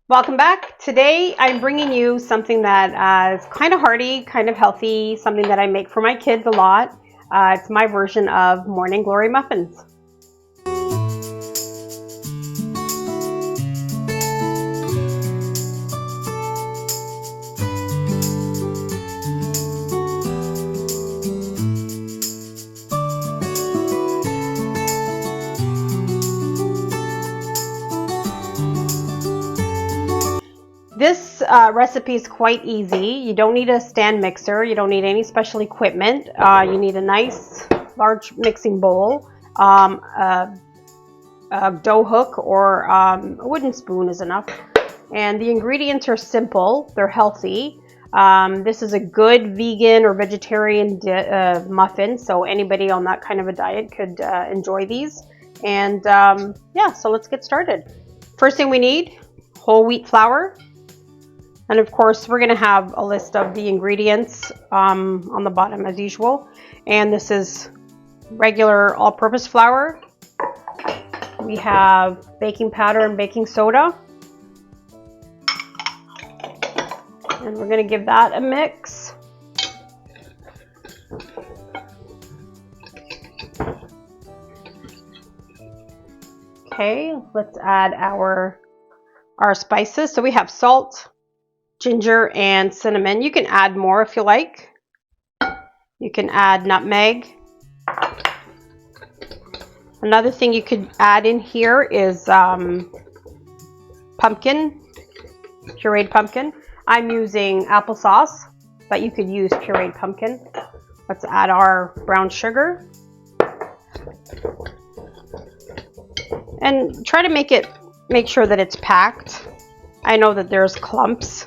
Welcome back. Today I'm bringing you something that is kind of hearty, kind of healthy, something that I make for my kids a lot. It's my version of Morning Glory muffins. This recipe is quite easy. You don't need a stand mixer. You don't need any special equipment. You need a nice large mixing bowl, a dough hook, or a wooden spoon is enough. And the ingredients are simple. They're healthy. This is a good vegan or vegetarian muffin, so anybody on that kind of a diet could enjoy these. And yeah, so let's get started. First thing we need, whole wheat flour. And of course, we're going to have a list of the ingredients on the bottom as usual. And this is regular all-purpose flour. We have baking powder and baking soda. And we're going to give that a mix. Okay, let's add our spices. So we have salt, ginger, and cinnamon. You can add more if you like. You can add nutmeg. Another thing you could add in here is pumpkin, pureed pumpkin. I'm using applesauce, but you could use pureed pumpkin. Let's add our brown sugar. And try to make sure that it's packed. I know that there's clumps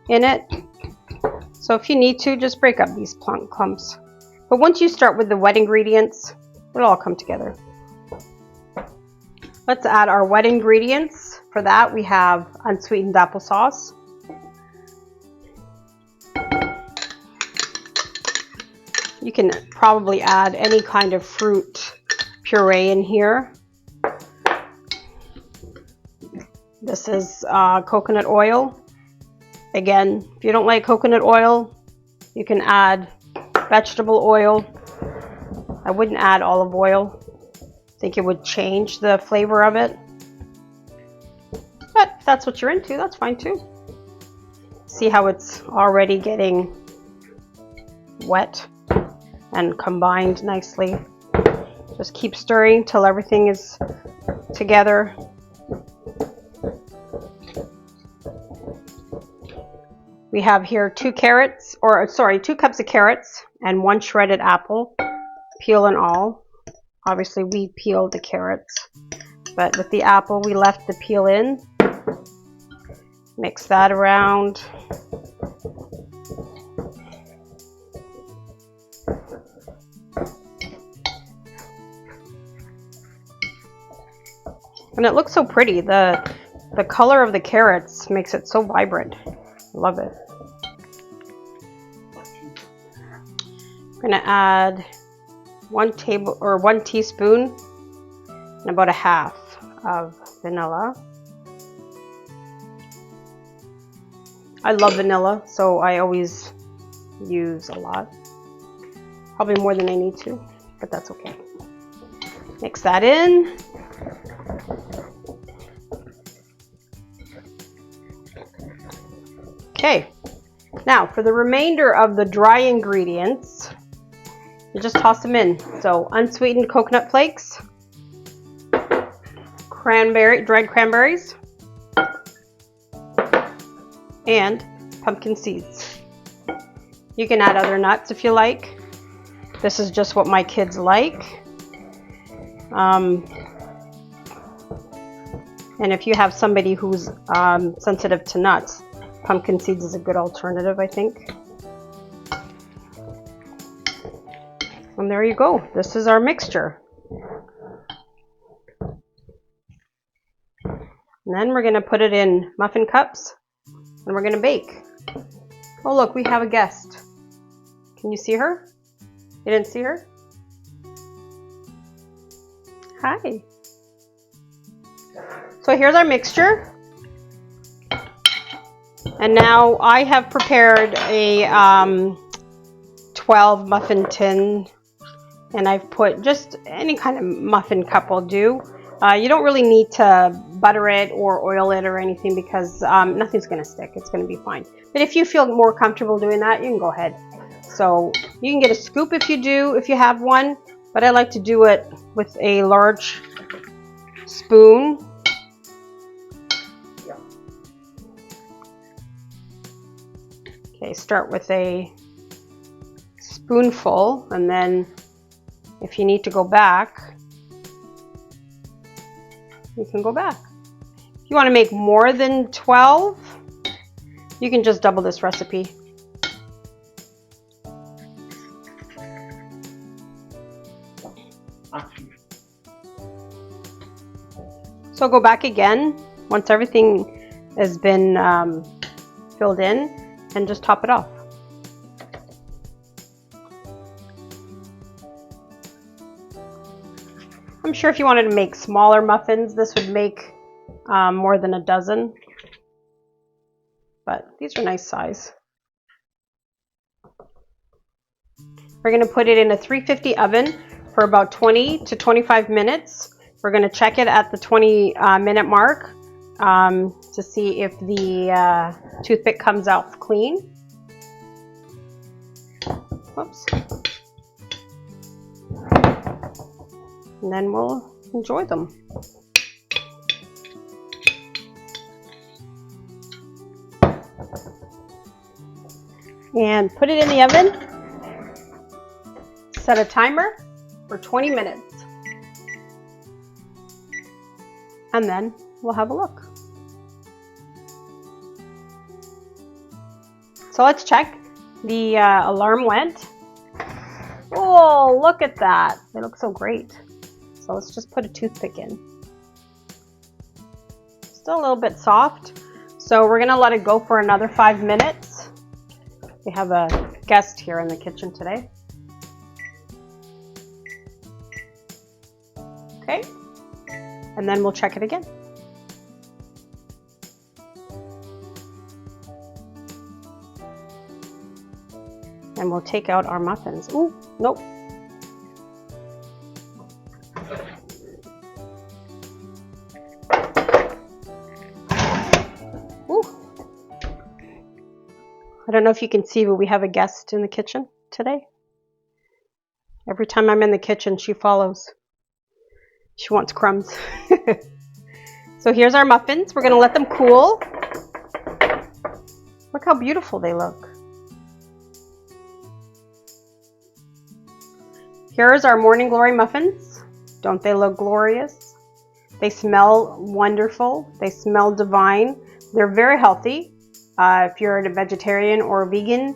in it, so if you need to, just break up these clumps. But once you start with the wet ingredients, it'll all come together. Let's add our wet ingredients. For that, we have unsweetened applesauce. You can probably add any kind of fruit puree in here. This is coconut oil. Again, if you don't like coconut oil, you can add vegetable oil. I wouldn't add olive oil. I think it would change the flavor of it. But if that's what you're into, that's fine too. See how it's already getting wet and combined nicely. Just keep stirring till everything is together. We have here 2 cups of carrots and 1 shredded apple, peel and all. Obviously we peeled the carrots, but with the apple we left the peel in. Mix that around. And it looks so pretty. The color of the carrots makes it so vibrant. Love it. I'm gonna add 1 teaspoon and about a half of vanilla. I love vanilla, so I always use a lot. Probably more than I need to, but that's okay. Mix that in. Okay, now for the remainder of the dry ingredients, you just toss them in. So unsweetened coconut flakes, dried cranberries, and pumpkin seeds. You can add other nuts if you like. This is just what my kids like. And if you have somebody who's sensitive to nuts, pumpkin seeds is a good alternative, I think. And there you go. This is our mixture. And then we're going to put it in muffin cups and we're going to bake. Oh, look, we have a guest. Can you see her? You didn't see her? Hi. So here's our mixture. And now I have prepared a 12 muffin tin, and I've put just any kind of muffin cup will do. You don't really need to butter it or oil it or anything because nothing's going to stick. It's going to be fine. But if you feel more comfortable doing that, you can go ahead. So you can get a scoop if you have one, but I like to do it with a large spoon. Okay, start with a spoonful, and then if you need to go back, you can go back. If you want to make more than 12, you can just double this recipe. So go back again once everything has been filled in, and just top it off. I'm sure if you wanted to make smaller muffins, this would make more than a dozen, but these are nice size. We're going to put it in a 350 oven for about 20 to 25 minutes. We're going to check it at the 20-minute mark to see if the toothpick comes out clean. Whoops. And then we'll enjoy them. And put it in the oven. Set a timer for 20 minutes. And then we'll have a look. So let's check. The alarm went. Oh, look at that. They look so great. So let's just put a toothpick in. Still a little bit soft. So we're gonna let it go for another 5 minutes. We have a guest here in the kitchen today. Okay. And then we'll check it again. And we'll take out our muffins. Ooh, nope. Ooh. I don't know if you can see, but we have a guest in the kitchen today. Every time I'm in the kitchen, she follows. She wants crumbs. So here's our muffins. We're going to let them cool. Look how beautiful they look. Here's our Morning Glory muffins. Don't they look glorious? They smell wonderful. They smell divine. They're very healthy. If you're a vegetarian or a vegan,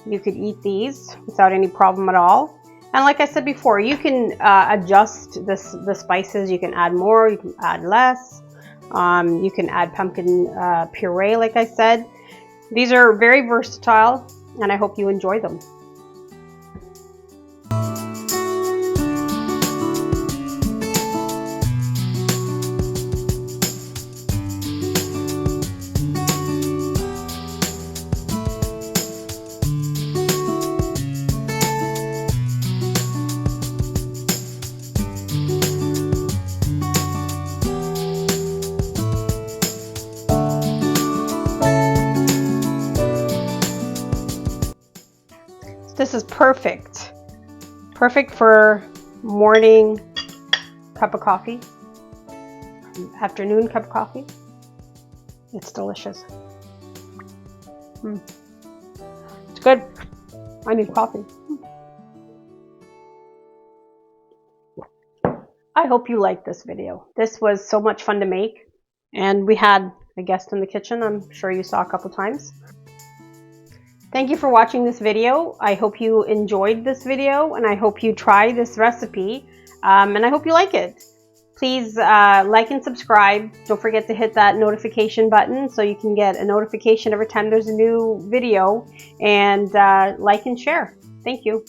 you could eat these without any problem at all. And like I said before, you can adjust the spices. You can add more, you can add less. You can add pumpkin puree, like I said. These are very versatile, and I hope you enjoy them. This is perfect. Perfect for morning cup of coffee, afternoon cup of coffee. It's delicious. It's good. I need coffee. I hope you liked this video. This was so much fun to make, and we had a guest in the kitchen. I'm sure you saw a couple times. Thank you for watching this video. I hope you enjoyed this video, and I hope you try this recipe, and I hope you like it. Please like and subscribe. Don't forget to hit that notification button so you can get a notification every time there's a new video, and like and share. Thank you.